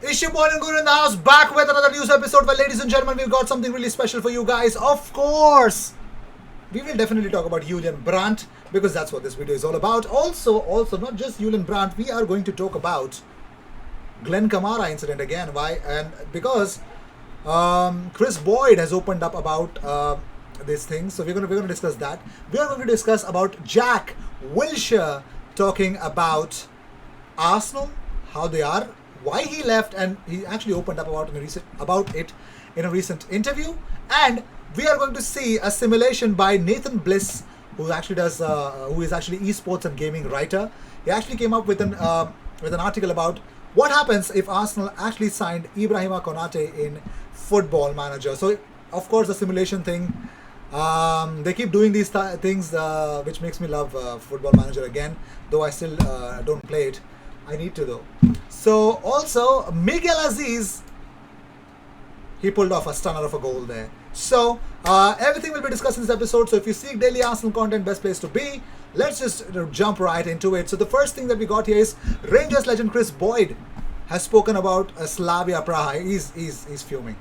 It's your boy and Guru in the house, back with another news episode where, ladies and gentlemen, we've got something really special for you guys. Of course, we will definitely talk about Julian Brandt because that's what this video is all about. Also, not just Julian Brandt, we are going to talk about Glenn Kamara incident again. Why? And because Chris Boyd has opened up about this thing, so we're going to discuss that. We are going to discuss about Jack Wilshere talking about Arsenal, how they are, why he left, and he actually opened up about it in a recent interview. And we are going to see a simulation by Nathan Bliss, who is actually esports and gaming writer. He actually came up with an article about what happens if Arsenal actually signed Ibrahima Konate in Football Manager. So, of course, the simulation thing. They keep doing these things, which makes me love Football Manager again, though I still don't play it. I need to though. So also Miguel Aziz, he pulled off a stunner of a goal there. So everything will be discussed in this episode. So if you seek daily Arsenal content, best place to be. Let's just jump right into it. So the first thing that we got here is Rangers legend Chris Boyd has spoken about Slavia Praha. He's fuming.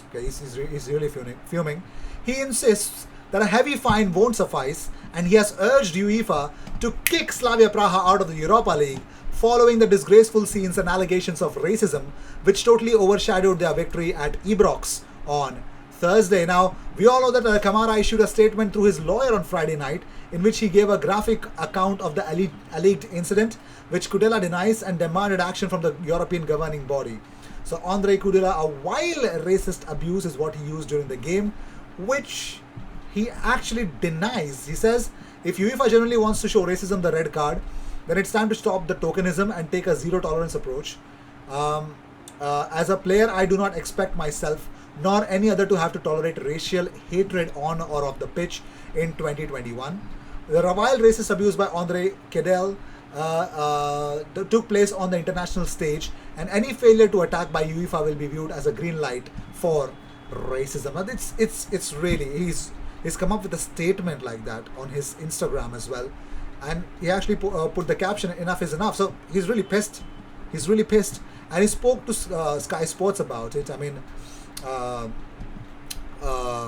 Okay, he's really fuming. He insists that a heavy fine won't suffice, and he has urged UEFA to kick Slavia Praha out of the Europa League following the disgraceful scenes and allegations of racism which totally overshadowed their victory at Ibrox on Thursday. Now, we all know that Kamara issued a statement through his lawyer on Friday night in which he gave a graphic account of the alleged incident, which Kudela denies, and demanded action from the European governing body. So Andre Kudela, a vile racist abuse is what he used during the game, which he actually denies. He says, if UEFA genuinely wants to show racism the red card, then it's time to stop the tokenism and take a zero tolerance approach. As a player, I do not expect myself nor any other to have to tolerate racial hatred on or off the pitch in 2021. The vile racist abuse by Andre Kedel took place on the international stage, and any failure to attack by UEFA will be viewed as a green light for racism. And it's really, he's come up with a statement like that on his Instagram as well. And he actually put the caption, "Enough is enough." So he's really pissed. And he spoke to Sky Sports about it. I mean,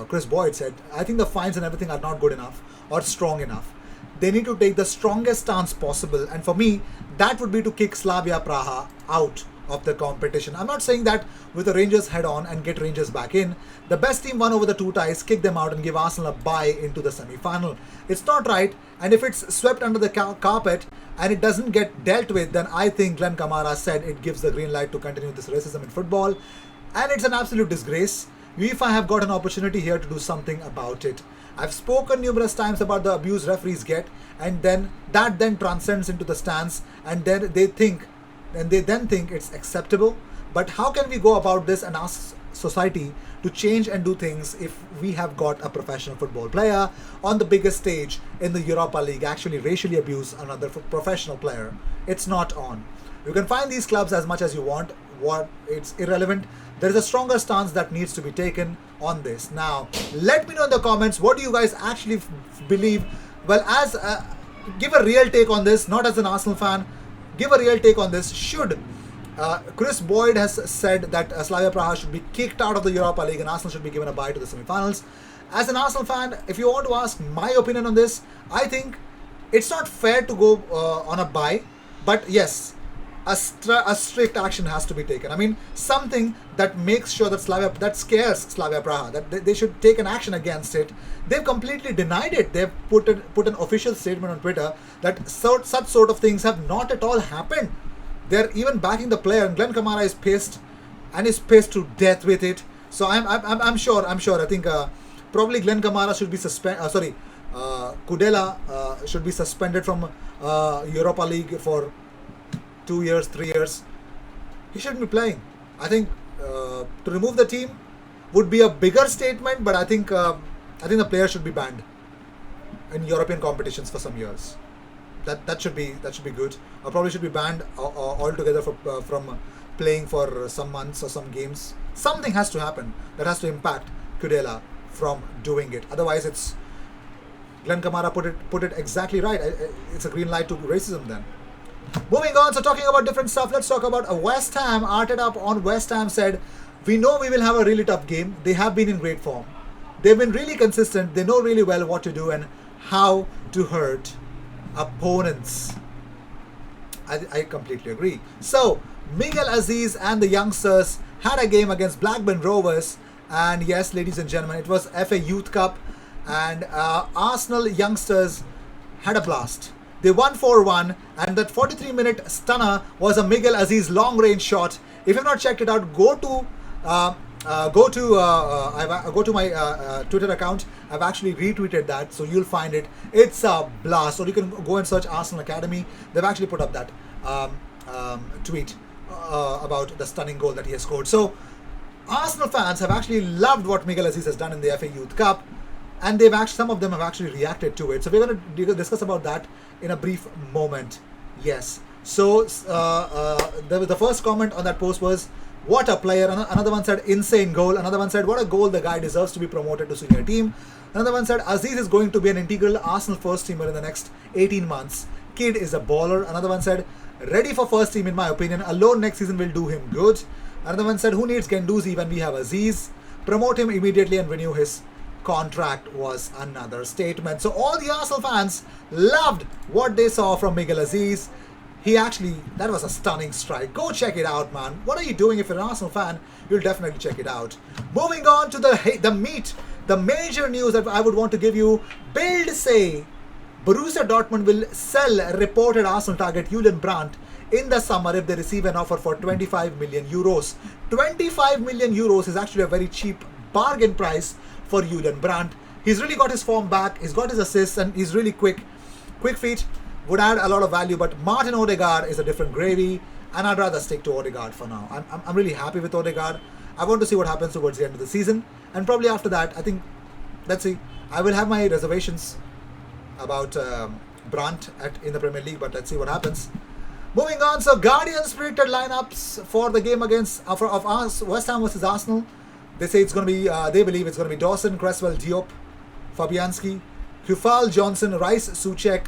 Chris Boyd said, "I think the fines and everything are not good enough or strong enough. They need to take the strongest stance possible. And for me, that would be to kick Slavia Praha out of the competition." I'm not saying that with the Rangers head on and get Rangers back in. The best team won over the two ties, kick them out and give Arsenal a bye into the semi-final. It's not right, and if it's swept under the carpet and it doesn't get dealt with, then I think Glenn Kamara said it gives the green light to continue this racism in football, and it's an absolute disgrace. UEFA have got an opportunity here to do something about it. I've spoken numerous times about the abuse referees get, and then that transcends into the stands, and then they think it's acceptable. But how can we go about this and ask society to change and do things if we have got a professional football player on the biggest stage in the Europa League actually racially abuse another professional player? It's not on. You can find these clubs as much as you want. It's irrelevant. There is a stronger stance that needs to be taken on this. Now, let me know in the comments, what do you guys actually believe? Well, give a real take on this, not as an Arsenal fan. Give a real take on this. Chris Boyd has said that Slavia Praha should be kicked out of the Europa League and Arsenal should be given a bye to the semi-finals. As an Arsenal fan, if you want to ask my opinion on this, I think it's not fair to go on a bye, but yes, a strict action has to be taken. I mean, something that makes sure that scares Slavia Praha, that they should take an action against it. They've completely denied it. They've put an official statement on Twitter that such sort of things have not at all happened. They're even backing the player, and Glenn Kamara is pissed, and is pissed to death with it. So I'm sure. I think probably Glenn Kamara should be Kudela should be suspended from Europa League for 2 years, 3 years. He shouldn't be playing. I think to remove the team would be a bigger statement, but I think the player should be banned in European competitions for some years. That should be good. Or probably should be banned altogether from playing for some months or some games. Something has to happen that has to impact Kudela from doing it. Otherwise, it's Glenn Kamara put it exactly right. It's a green light to racism then. Moving on, so talking about different stuff, let's talk about West Ham. Arteta on West Ham said, we know we will have a really tough game. They have been in great form. They've been really consistent. They know really well what to do and how to hurt opponents. I completely agree. So, Miguel Aziz and the youngsters had a game against Blackburn Rovers. And yes, ladies and gentlemen, it was FA Youth Cup. And Arsenal youngsters had a blast. They won 4-1. And that 43-minute stunner was a Miguel Aziz long-range shot. If you've not checked it out, go to my Twitter account. I've actually retweeted that, so you'll find it. It's a blast. Or you can go and search Arsenal Academy. They've actually put up that tweet about the stunning goal that he has scored. So Arsenal fans have actually loved what Miguel Aziz has done in the FA Youth Cup, and they've actually, some of them have actually reacted to it. So we're going to discuss about that in a brief moment. Yes. So the first comment on that post was, what a player. Another one said, insane goal. Another one said, what a goal, the guy deserves to be promoted to senior team. Another one said, Aziz is going to be an integral Arsenal first teamer in the next 18 months. Kid is a baller. Another one said, ready for first team in my opinion. Alone next season will do him good. Another one said, who needs Guendouzi when we have Aziz? Promote him immediately and renew his contract, was another statement. So all the Arsenal fans loved what they saw from Miguel Aziz. That was a stunning strike. Go check it out, man. What are you doing? If you're an Arsenal fan, you'll definitely check it out. Moving on to the meat, the major news that I would want to give you. Bild say Borussia Dortmund will sell reported Arsenal target Julian Brandt in the summer if they receive an offer for 25 million euros. 25 million euros is actually a very cheap bargain price for Julian Brandt. He's really got his form back. He's got his assists and he's really quick. Quick feet would add a lot of value, but Martin Odegaard is a different gravy, and I'd rather stick to Odegaard for now. I'm really happy with Odegaard. I want to see what happens towards the end of the season, and probably after that, I think, let's see. I will have my reservations about Brandt in the Premier League, but let's see what happens. Moving on, so Guardian's predicted lineups for the game against West Ham versus Arsenal. They say it's going to be, they believe it's going to be Dawson, Cresswell, Diop, Fabianski, Kufal, Johnson, Rice, Souček,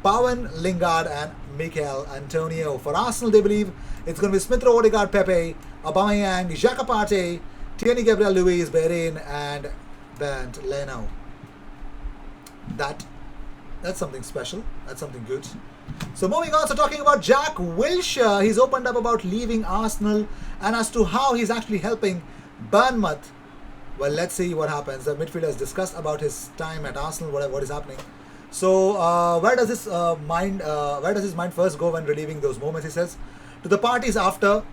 Bowen, Lingard and Mikel Antonio. For Arsenal, they believe it's going to be Smith Rowe, Odegaard, Pepe, Aubameyang, Xhaka Partey, Tierney, Gabriel, Luiz, Behrin and Bernd Leno. That's something special. That's something good. So moving on, so talking about Jack Wilshere, he's opened up about leaving Arsenal and as to how he's actually helping Bournemouth. Well, let's see what happens. The midfielder has discussed about his time at Arsenal, what is happening. So where does his mind first go when reliving those moments? He says, to the parties after.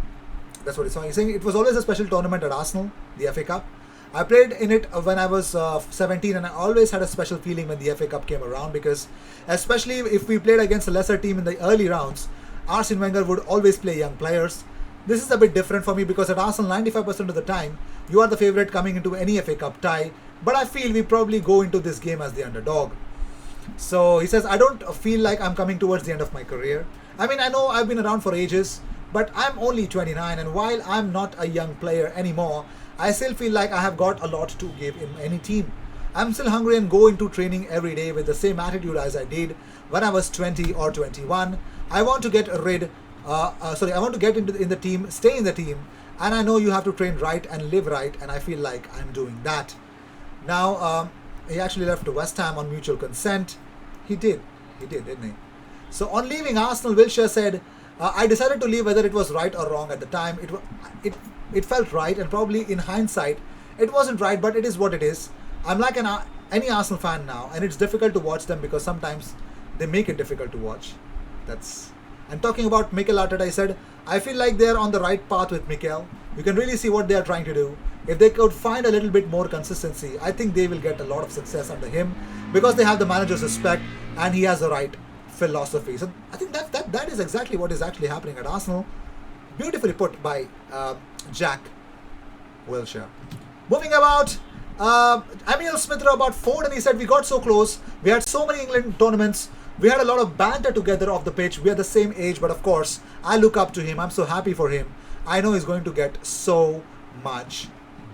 That's what he's saying. He's saying it was always a special tournament at Arsenal, the FA Cup. I played in it when I was 17, and I always had a special feeling when the FA Cup came around, because especially if we played against a lesser team in the early rounds, Arsene Wenger would always play young players. This is a bit different for me because at Arsenal, 95% of the time, you are the favourite coming into any FA Cup tie, but I feel we probably go into this game as the underdog. So he says, I don't feel like I'm coming towards the end of my career. I mean, I know I've been around for ages, but I'm only 29, and while I'm not a young player anymore, I still feel like I have got a lot to give in any team. I'm still hungry and go into training every day with the same attitude as I did when I was 20 or 21. I want to get I want to get in the team, stay in the team, and I know you have to train right and live right, and I feel like I'm doing that. Now, he actually left to West Ham on mutual consent. He did, didn't he? So on leaving Arsenal, Wilshere said, I decided to leave whether it was right or wrong at the time. It felt right, and probably in hindsight, it wasn't right, but it is what it is. I'm like any Arsenal fan now, and it's difficult to watch them because sometimes they make it difficult to watch. And talking about Mikel Arteta, he said, I feel like they're on the right path with Mikel. You can really see what they are trying to do. If they could find a little bit more consistency, I think they will get a lot of success under him because they have the manager's respect and he has the right philosophy. So I think that is exactly what is actually happening at Arsenal. Beautifully put by Jack Wilshere. Moving about Emil Smith Rowe about Ford, and he said, we got so close. We had so many England tournaments. We had a lot of banter together off the pitch. We are the same age, but of course, I look up to him. I'm so happy for him. I know he's going to get so much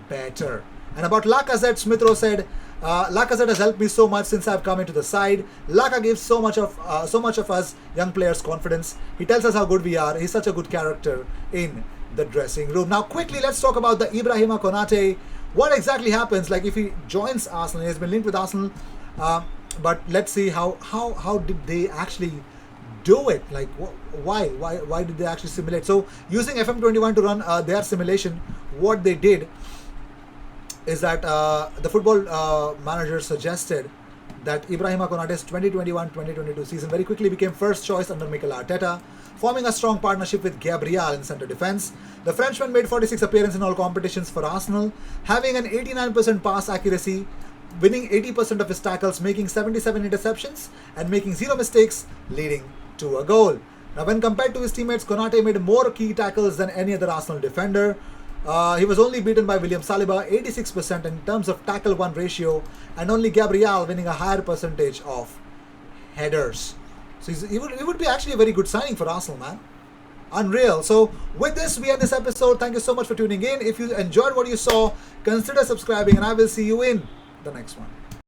better. And about Lacazette, Smith Rowe said, Lacazette has helped me so much since I've come into the side. Laka gives so much of us young players confidence. He tells us how good we are. He's such a good character in the dressing room. Now, quickly, let's talk about the Ibrahima Konate. What exactly happens? Like, if he joins Arsenal, he has been linked with Arsenal, but let's see how did they actually do it? Like, why did they actually simulate? So, using FM21 to run their simulation, what they did is that the football manager suggested that Ibrahima Konate's 2021-2022 season very quickly became first choice under Mikel Arteta, forming a strong partnership with Gabriel in centre defence. The Frenchman made 46 appearances in all competitions for Arsenal, having an 89% pass accuracy, winning 80% of his tackles, making 77 interceptions, and making 0 mistakes, leading to a goal. Now, when compared to his teammates, Konate made more key tackles than any other Arsenal defender. He was only beaten by William Saliba, 86% in terms of tackle-1 ratio, and only Gabriel winning a higher percentage of headers. So he would be actually a very good signing for Arsenal, man. Unreal. So with this, we end this episode. Thank you so much for tuning in. If you enjoyed what you saw, consider subscribing, and I will see you in the next one.